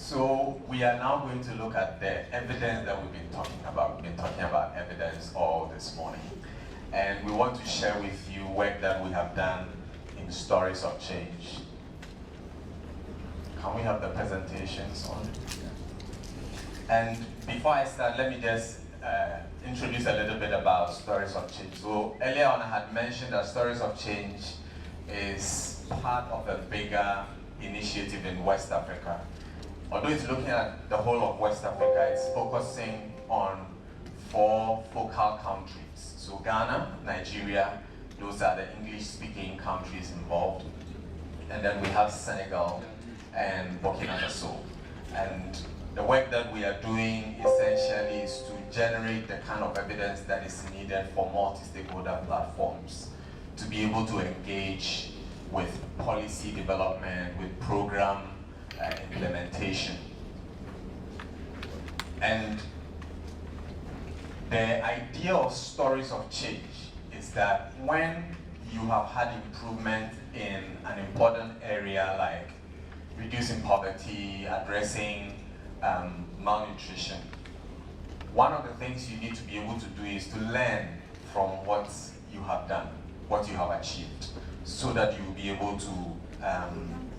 So we are now going to look at the evidence that we've been talking about. We've been talking about evidence all this morning. And we want to share with you work that we have done in Stories of Change. Can we have the presentations on? And before I start, let me just introduce a little bit about Stories of Change. So earlier on I had mentioned that Stories of Change is part of a bigger initiative in West Africa. Although it's looking at the whole of West Africa, it's focusing on 4 focal countries. So Ghana, Nigeria, those are the English-speaking countries involved. And then we have Senegal and Burkina Faso. And the work that we are doing essentially is to generate the kind of evidence that is needed for multi-stakeholder platforms to be able to engage with policy development, with program implementation. And the idea of Stories of Change is that when you have had improvement in an important area like reducing poverty, addressing malnutrition, one of the things you need to be able to do is to learn from what you have done, what you have achieved, so that you will be able to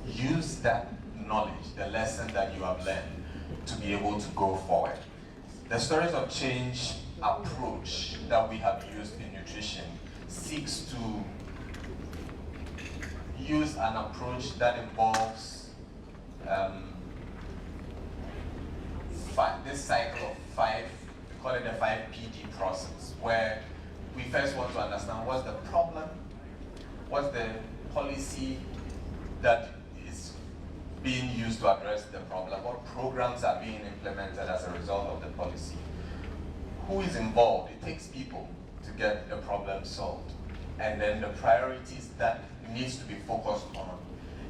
use that knowledge, the lesson that you have learned, to be able to go forward. The Stories of Change approach that we have used in nutrition seeks to use an approach that involves this cycle of 5, we call it the 5PD process, where we first want to understand what's the problem, what's the policy that is being used to address the problem, what programs are being implemented as a result of the policy, who is involved. It takes people to get the problem solved, and then the priorities that needs to be focused on,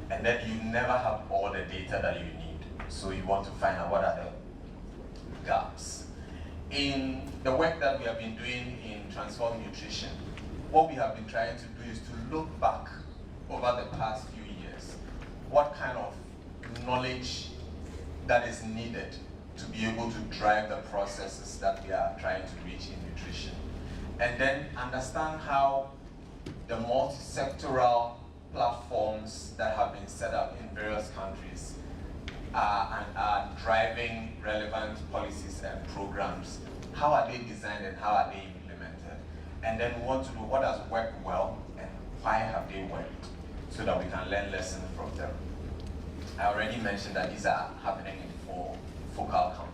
and then you never have all the data that you need, so you want to find out what are the gaps. In the work that we have been doing in Transform Nutrition, what we have been trying to do is to look back over the past few years, what kind of knowledge that is needed to be able to drive the processes that we are trying to reach in nutrition. And then understand how the multi-sectoral platforms that have been set up in various countries are driving relevant policies and programs. How are they designed and how are they implemented? And then we want to know what has worked well and why have they worked, so that we can learn lessons from them. I already mentioned that these are happening in 4 focal countries.